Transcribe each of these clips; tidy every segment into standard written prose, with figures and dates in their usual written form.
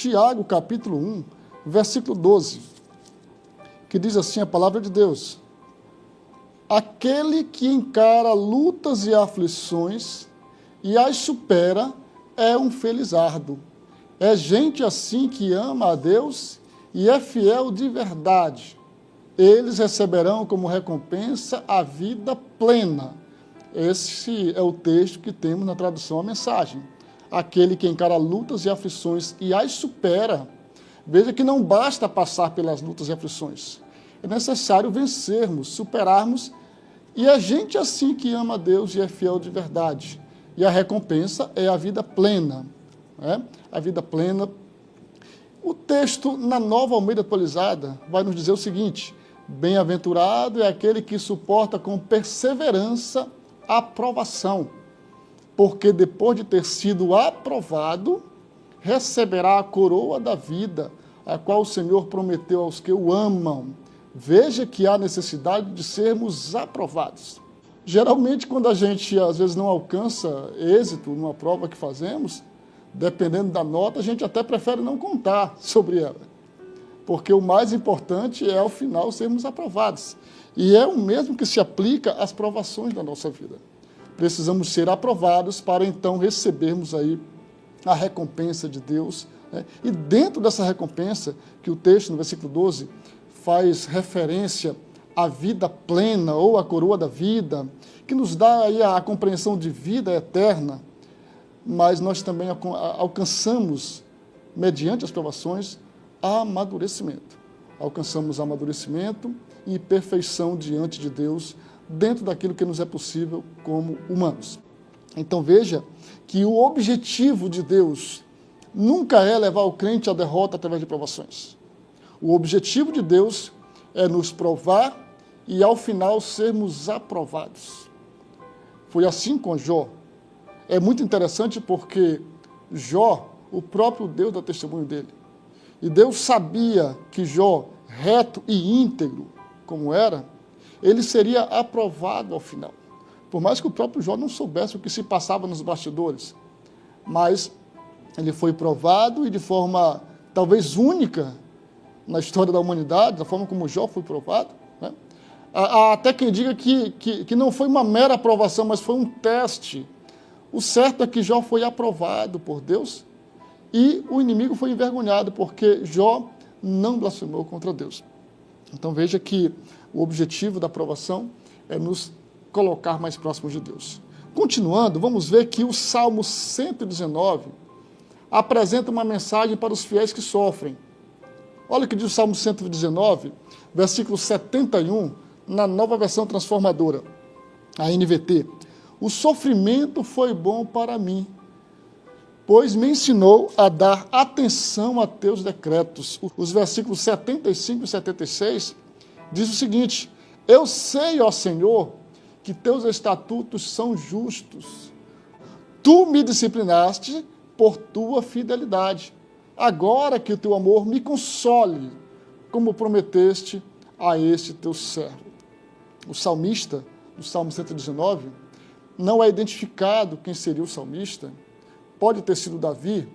Tiago, capítulo 1, versículo 12, que diz assim a palavra de Deus: aquele que encara lutas e aflições e as supera é um felizardo. É gente assim que ama a Deus e é fiel de verdade. Eles receberão como recompensa a vida plena. Esse é o texto que temos na tradução à mensagem. Aquele que encara lutas e aflições e as supera. Veja que não basta passar pelas lutas e aflições. É necessário vencermos, superarmos, e é gente assim que ama a Deus e é fiel de verdade. E a recompensa é a vida plena. A vida plena. O texto, na Nova Almeida Atualizada, vai nos dizer o seguinte: bem-aventurado é aquele que suporta com perseverança a provação, porque depois de ter sido aprovado, receberá a coroa da vida, a qual o Senhor prometeu aos que o amam. Veja que há necessidade de sermos aprovados. Geralmente, quando a gente, às vezes, não alcança êxito numa prova que fazemos, dependendo da nota, a gente até prefere não contar sobre ela, porque o mais importante é, ao final, sermos aprovados. E é o mesmo que se aplica às provações da nossa vida. Precisamos ser aprovados para, então, recebermos aí a recompensa de Deus. E dentro dessa recompensa, que o texto, no versículo 12, faz referência à vida plena, ou à coroa da vida, que nos dá aí a compreensão de vida eterna, mas nós também alcançamos, mediante as provações, amadurecimento. Alcançamos amadurecimento e perfeição diante de Deus, dentro daquilo que nos é possível como humanos. Então veja que o objetivo de Deus nunca é levar o crente à derrota através de provações. O objetivo de Deus é nos provar e, ao final, sermos aprovados. Foi assim com Jó. É muito interessante porque Jó, o próprio Deus dá testemunho dele. E Deus sabia que Jó, reto e íntegro como era, ele seria aprovado ao final. Por mais que o próprio Jó não soubesse o que se passava nos bastidores. Mas ele foi provado, e de forma talvez única na história da humanidade, da forma como Jó foi provado. Há até quem diga que não foi uma mera aprovação, mas foi um teste. O certo é que Jó foi aprovado por Deus e o inimigo foi envergonhado, porque Jó não blasfemou contra Deus. Então veja que o objetivo da aprovação é nos colocar mais próximos de Deus. Continuando, vamos ver que o Salmo 119 apresenta uma mensagem para os fiéis que sofrem. Olha o que diz o Salmo 119, versículo 71, na Nova Versão Transformadora, a NVT. O sofrimento foi bom para mim, pois me ensinou a dar atenção a teus decretos. Os versículos 75 e 76 diz o seguinte: eu sei, ó Senhor, que teus estatutos são justos. Tu me disciplinaste por tua fidelidade. Agora que o teu amor me console, como prometeste a este teu servo. O salmista, do Salmo 119, não é identificado quem seria o salmista. Pode ter sido Davi,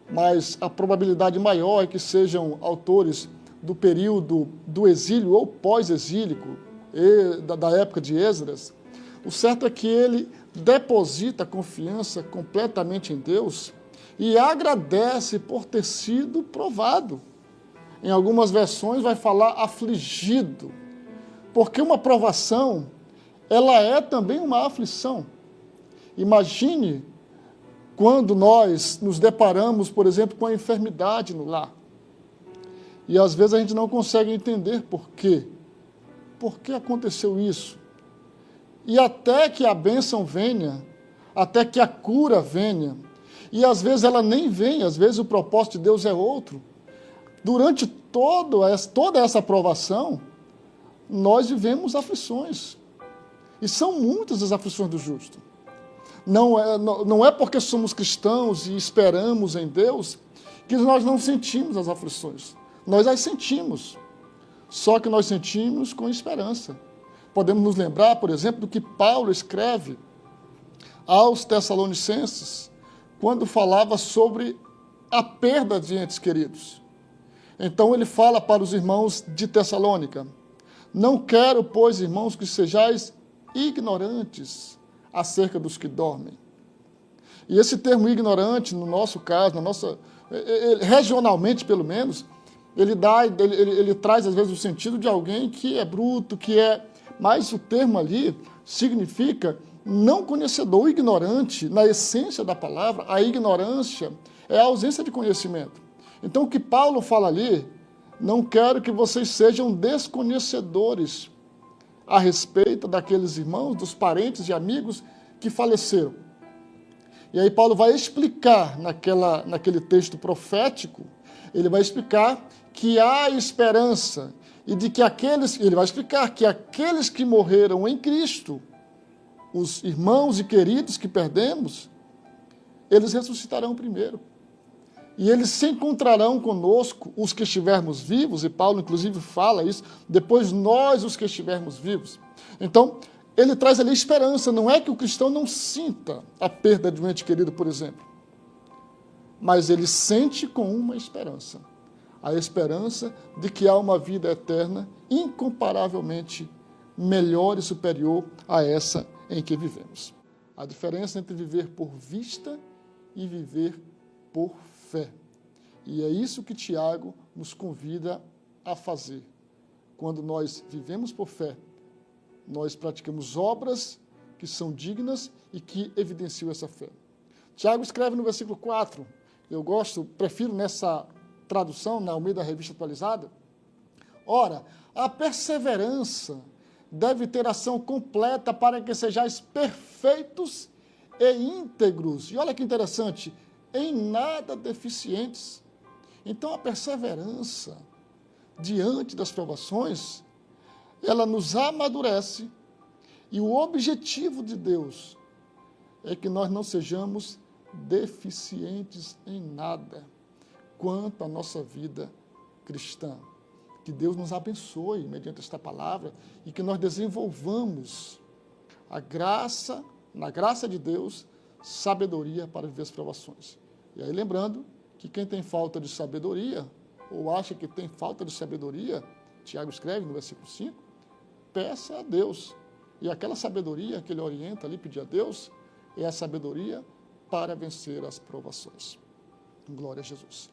mas a probabilidade maior é que sejam autores do período do exílio ou pós-exílico, da época de Esdras. O certo é que ele deposita confiança completamente em Deus e agradece por ter sido provado. Em algumas versões vai falar afligido, porque uma provação, ela é também uma aflição. Imagine quando nós nos deparamos, por exemplo, com a enfermidade no lar. E às vezes a gente não consegue entender por quê. Por que aconteceu isso? E até que a bênção venha, até que a cura venha, e às vezes ela nem vem, às vezes o propósito de Deus é outro. Durante toda essa provação, nós vivemos aflições. E são muitas as aflições do justo. Não é porque somos cristãos e esperamos em Deus que nós não sentimos as aflições. Nós as sentimos, só que nós sentimos com esperança. Podemos nos lembrar, por exemplo, do que Paulo escreve aos Tessalonicenses, quando falava sobre a perda de entes queridos. Então ele fala para os irmãos de Tessalônica: não quero, pois, irmãos, que sejais ignorantes acerca dos que dormem. E esse termo ignorante, no nosso caso, regionalmente pelo menos, ele traz às vezes o sentido de alguém que é bruto, mas o termo ali significa não conhecedor, ignorante. Na essência da palavra, a ignorância é a ausência de conhecimento. Então o que Paulo fala ali: não quero que vocês sejam desconhecedores a respeito daqueles irmãos, dos parentes e amigos que faleceram. E aí Paulo vai explicar naquele texto profético, ele vai explicar que há esperança e de que ele vai explicar que aqueles que morreram em Cristo, os irmãos e queridos que perdemos, eles ressuscitarão primeiro. E eles se encontrarão conosco, os que estivermos vivos, e Paulo inclusive fala isso, depois nós os que estivermos vivos. Então, ele traz ali esperança. Não é que o cristão não sinta a perda de um ente querido, por exemplo, mas ele sente com uma esperança. A esperança de que há uma vida eterna incomparavelmente melhor e superior a essa em que vivemos. A diferença entre viver por vista e viver por fé. E é isso que Tiago nos convida a fazer. Quando nós vivemos por fé, nós praticamos obras que são dignas e que evidenciam essa fé. Tiago escreve no versículo 4, prefiro nessa tradução, na Almeida Revista Atualizada: ora, a perseverança deve ter ação completa para que sejais perfeitos e íntegros. E olha que interessante, em nada deficientes. Então a perseverança diante das provações, ela nos amadurece, e o objetivo de Deus é que nós não sejamos deficientes em nada quanto à nossa vida cristã. Que Deus nos abençoe mediante esta palavra e que nós desenvolvamos na graça de Deus, sabedoria para viver as provações. E aí lembrando que quem tem falta de sabedoria, ou acha que tem falta de sabedoria, Tiago escreve no versículo 5, peça a Deus. E aquela sabedoria que ele orienta ali, pedir a Deus, é a sabedoria para vencer as provações. Glória a Jesus.